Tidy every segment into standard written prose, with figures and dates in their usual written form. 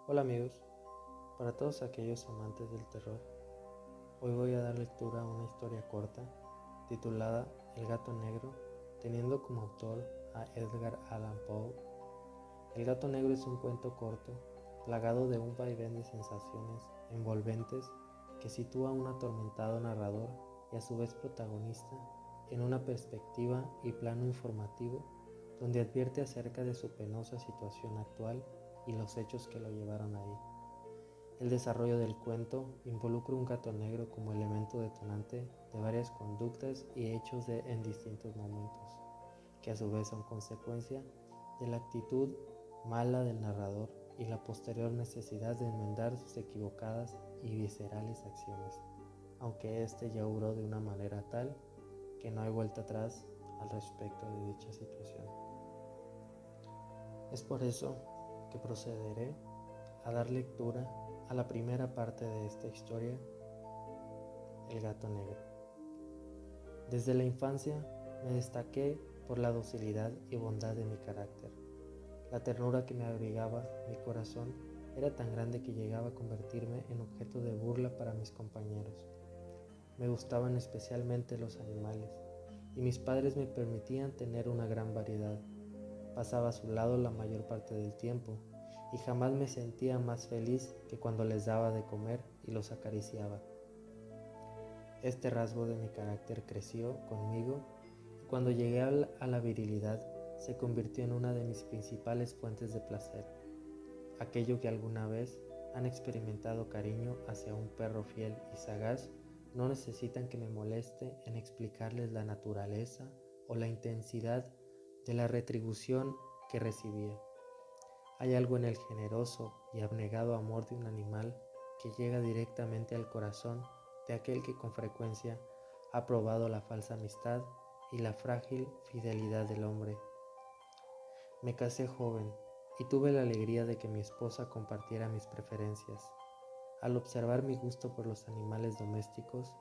Hola amigos, para todos aquellos amantes del terror, hoy voy a dar lectura a una historia corta titulada El gato negro, teniendo como autor a Edgar Allan Poe. El gato negro es un cuento corto, plagado de un vaivén de sensaciones envolventes que sitúa a un atormentado narrador y a su vez protagonista en una perspectiva y plano informativo donde advierte acerca de su penosa situación actual y los hechos que lo llevaron ahí. El desarrollo del cuento involucra un gato negro como elemento detonante de varias conductas y hechos en distintos momentos, que a su vez son consecuencia de la actitud mala del narrador y la posterior necesidad de enmendar sus equivocadas y viscerales acciones, aunque éste ya obró de una manera tal que no hay vuelta atrás al respecto de dicha situación. Es por eso que procederé a dar lectura a la primera parte de esta historia, El gato negro. Desde la infancia me destaqué por la docilidad y bondad de mi carácter. La ternura que me abrigaba mi corazón era tan grande que llegaba a convertirme en objeto de burla para mis compañeros. Me gustaban especialmente los animales, y mis padres me permitían tener una gran variedad. Pasaba a su lado la mayor parte del tiempo, y jamás me sentía más feliz que cuando les daba de comer y los acariciaba. Este rasgo de mi carácter creció conmigo y cuando llegué a la virilidad se convirtió en una de mis principales fuentes de placer. Aquello que alguna vez han experimentado cariño hacia un perro fiel y sagaz no necesitan que me moleste en explicarles la naturaleza o la intensidad de la retribución que recibía. Hay algo en el generoso y abnegado amor de un animal que llega directamente al corazón de aquel que con frecuencia ha probado la falsa amistad y la frágil fidelidad del hombre. Me casé joven y tuve la alegría de que mi esposa compartiera mis preferencias. Al observar mi gusto por los animales domésticos,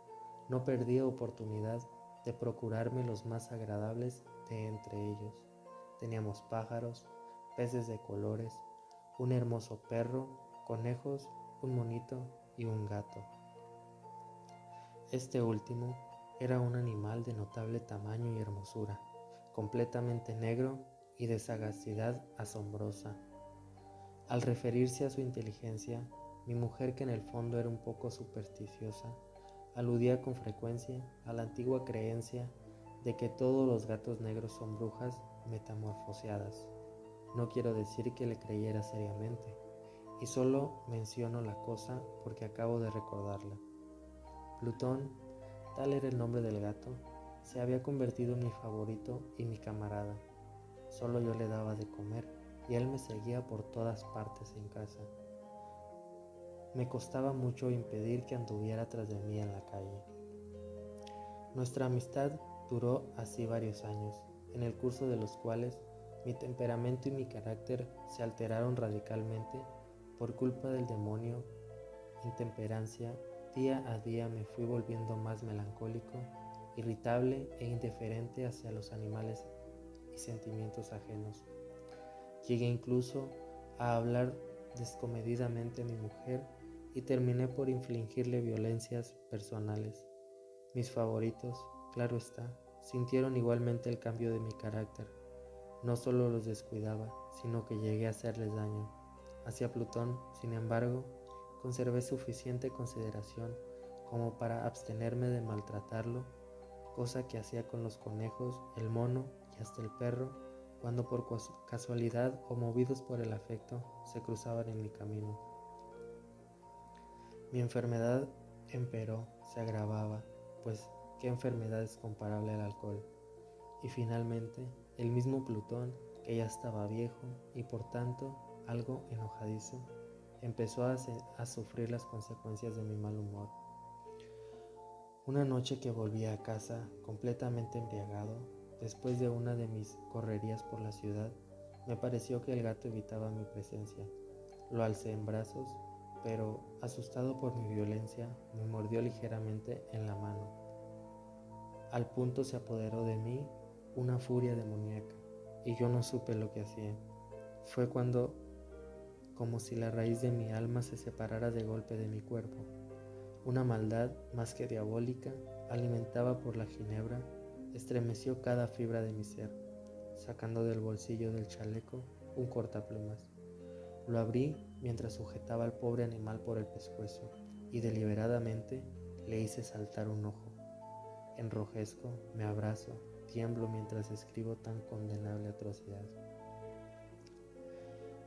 no perdí oportunidad de procurarme los más agradables de entre ellos. Teníamos pájaros, peces de colores, un hermoso perro, conejos, un monito y un gato. Este último era un animal de notable tamaño y hermosura, completamente negro y de sagacidad asombrosa. Al referirse a su inteligencia, mi mujer, que en el fondo era un poco supersticiosa, aludía con frecuencia a la antigua creencia de que todos los gatos negros son brujas metamorfoseadas. No quiero decir que le creyera seriamente, y solo menciono la cosa porque acabo de recordarla. Plutón, tal era el nombre del gato, se había convertido en mi favorito y mi camarada. Solo yo le daba de comer y él me seguía por todas partes en casa. Me costaba mucho impedir que anduviera tras de mí en la calle. Nuestra amistad duró así varios años, en el curso de los cuales mi temperamento y mi carácter se alteraron radicalmente por culpa del demonio intemperancia. Día a día me fui volviendo más melancólico, irritable e indiferente hacia los animales y sentimientos ajenos. Llegué incluso a hablar descomedidamente a mi mujer y terminé por infligirle violencias personales. Mis favoritos, claro está, sintieron igualmente el cambio de mi carácter. No solo los descuidaba, sino que llegué a hacerles daño. Hacia Plutón, sin embargo, conservé suficiente consideración como para abstenerme de maltratarlo, cosa que hacía con los conejos, el mono y hasta el perro, cuando por casualidad o movidos por el afecto se cruzaban en mi camino. Mi enfermedad empeoró, se agravaba, pues ¿qué enfermedad es comparable al alcohol? Y finalmente, el mismo Plutón, que ya estaba viejo y por tanto algo enojadizo, empezó a sufrir las consecuencias de mi mal humor. Una noche que volví a casa completamente embriagado, después de una de mis correrías por la ciudad, me pareció que el gato evitaba mi presencia. Lo alcé en brazos, pero, asustado por mi violencia, me mordió ligeramente en la mano. Al punto se apoderó de mí una furia demoníaca, y yo no supe lo que hacía. Fue cuando como si la raíz de mi alma se separara de golpe de mi cuerpo. Una maldad, más que diabólica, alimentada por la ginebra, estremeció cada fibra de mi ser, sacando del bolsillo del chaleco un cortaplumas. Lo abrí mientras sujetaba al pobre animal por el pescuezo y deliberadamente le hice saltar un ojo. Enrojezco, me abrazo, tiemblo mientras escribo tan condenable atrocidad.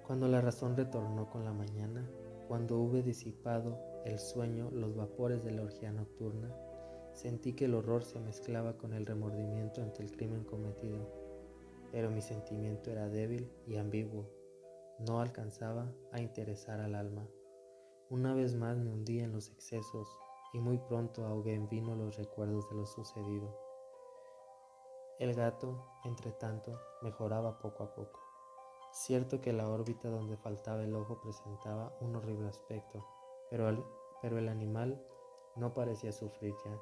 Cuando la razón retornó con la mañana, cuando hube disipado el sueño los vapores de la orgía nocturna, sentí que el horror se mezclaba con el remordimiento ante el crimen cometido, pero mi sentimiento era débil y ambiguo, no alcanzaba a interesar al alma. Una vez más me hundí en los excesos y muy pronto ahogué en vino los recuerdos de lo sucedido. El gato, entre tanto, mejoraba poco a poco. Cierto que la órbita donde faltaba el ojo presentaba un horrible aspecto, pero el animal no parecía sufrir ya.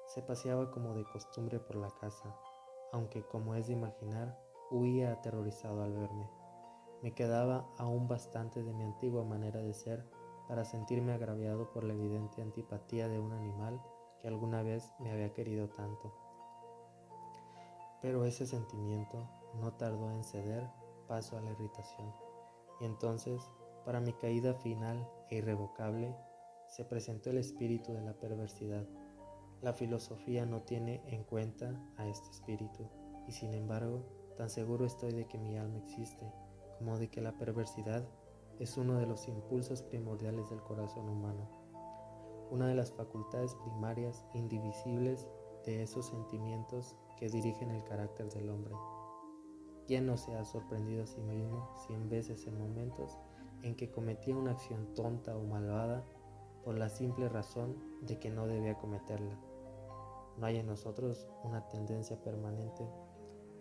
Se paseaba como de costumbre por la casa, aunque, como es de imaginar, huía aterrorizado al verme. Me quedaba aún bastante de mi antigua manera de ser para sentirme agraviado por la evidente antipatía de un animal que alguna vez me había querido tanto. Pero ese sentimiento no tardó en ceder paso a la irritación, y entonces, para mi caída final e irrevocable, se presentó el espíritu de la perversidad. La filosofía no tiene en cuenta a este espíritu, y sin embargo, tan seguro estoy de que mi alma existe, como de que la perversidad es uno de los impulsos primordiales del corazón humano, una de las facultades primarias indivisibles de esos sentimientos que dirigen el carácter del hombre. ¿Quién no se ha sorprendido a sí mismo 100 veces en momentos en que cometía una acción tonta o malvada por la simple razón de que no debía cometerla? ¿No hay en nosotros una tendencia permanente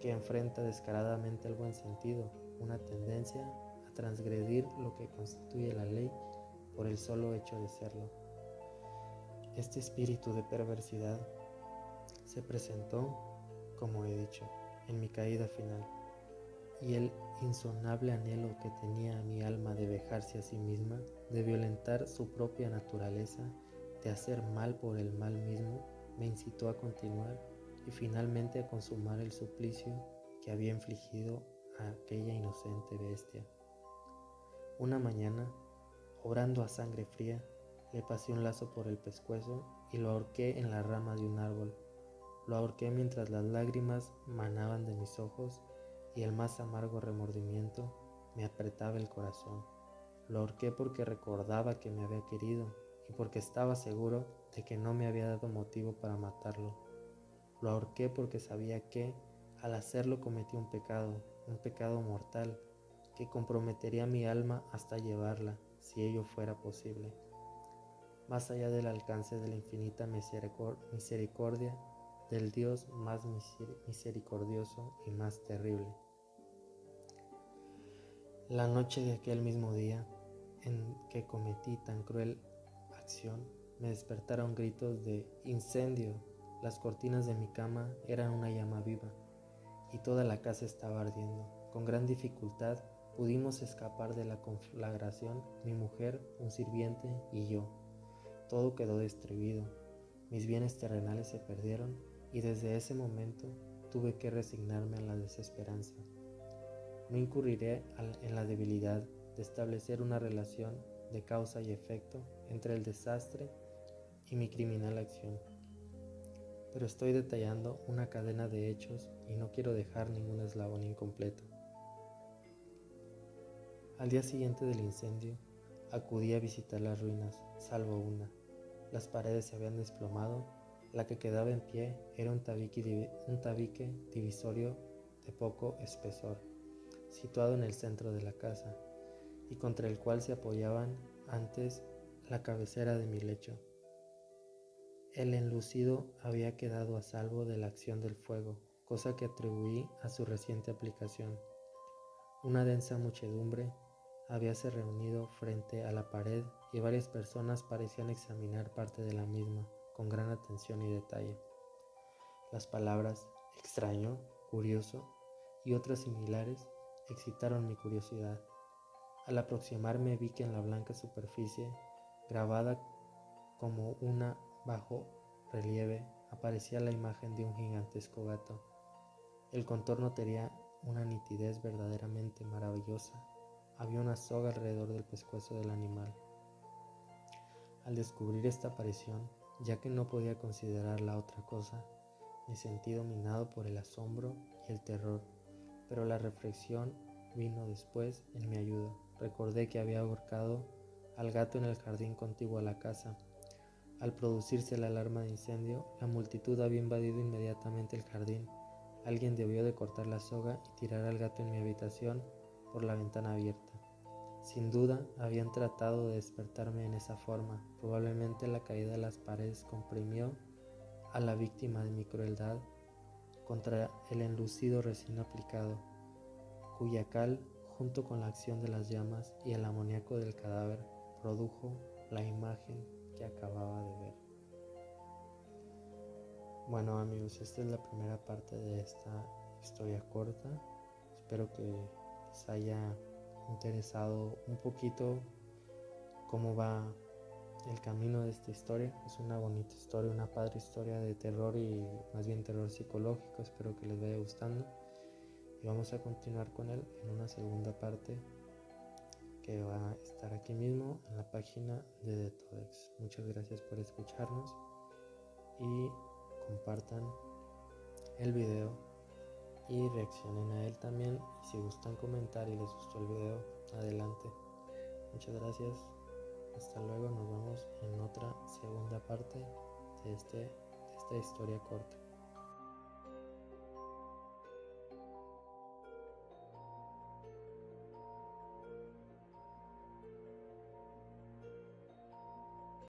que enfrenta descaradamente el buen sentido, una tendencia a transgredir lo que constituye la ley por el solo hecho de serlo? Este espíritu de perversidad se presentó, como he dicho, en mi caída final, y el insonable anhelo que tenía mi alma de vejarse a sí misma, de violentar su propia naturaleza, de hacer mal por el mal mismo, me incitó a continuar y finalmente a consumar el suplicio que había infligido a aquella inocente bestia. Una mañana, obrando a sangre fría, le pasé un lazo por el pescuezo y lo ahorqué en la rama de un árbol. Lo ahorqué mientras las lágrimas manaban de mis ojos y el más amargo remordimiento me apretaba el corazón. Lo ahorqué porque recordaba que me había querido y porque estaba seguro de que no me había dado motivo para matarlo. Lo ahorqué porque sabía que, al hacerlo, cometí un pecado mortal, que comprometería mi alma hasta llevarla, si ello fuera posible, más allá del alcance de la infinita misericordia del Dios más misericordioso y más terrible. La noche de aquel mismo día en que cometí tan cruel acción, me despertaron gritos de ¡incendio! Las cortinas de mi cama eran una llama viva y toda la casa estaba ardiendo. Con gran dificultad pudimos escapar de la conflagración, mi mujer, un sirviente y yo. Todo quedó destruido, mis bienes terrenales se perdieron y desde ese momento tuve que resignarme a la desesperanza. No incurriré en la debilidad de establecer una relación de causa y efecto entre el desastre y mi criminal acción, pero estoy detallando una cadena de hechos y no quiero dejar ningún eslabón incompleto. Al día siguiente del incendio, acudí a visitar las ruinas, salvo una. Las paredes se habían desplomado, la que quedaba en pie era un tabique divisorio de poco espesor, situado en el centro de la casa, y contra el cual se apoyaban antes la cabecera de mi lecho. El enlucido había quedado a salvo de la acción del fuego, cosa que atribuí a su reciente aplicación. Una densa muchedumbre habíase reunido frente a la pared y varias personas parecían examinar parte de la misma con gran atención y detalle. Las palabras extraño, curioso y otras similares excitaron mi curiosidad. Al aproximarme vi que en la blanca superficie, grabada como una bajo relieve, aparecía la imagen de un gigantesco gato. El contorno tenía una nitidez verdaderamente maravillosa. Había una soga alrededor del pescuezo del animal. Al descubrir esta aparición, ya que no podía considerarla otra cosa, me sentí dominado por el asombro y el terror, pero la reflexión vino después en mi ayuda. Recordé que había ahorcado al gato en el jardín contiguo a la casa. Al producirse la alarma de incendio, la multitud había invadido inmediatamente el jardín. Alguien debió de cortar la soga y tirar al gato en mi habitación por la ventana abierta. Sin duda, habían tratado de despertarme en esa forma. Probablemente la caída de las paredes comprimió a la víctima de mi crueldad contra el enlucido recién aplicado, cuya cal, junto con la acción de las llamas y el amoníaco del cadáver, produjo la imagen que acababa de ver. Bueno amigos, esta es la primera parte de esta historia corta. Espero que les haya interesado un poquito cómo va el camino de esta historia. Es una bonita historia, una padre historia de terror y más bien terror psicológico. Espero que les vaya gustando y vamos a continuar con él en una segunda parte que va a estar aquí mismo en la página de Detodex. Muchas gracias por escucharnos y compartan el video y reaccionen a él también, y si gustan comentar y les gustó el video, adelante. Muchas gracias, hasta luego, nos vemos en otra segunda parte de esta historia corta.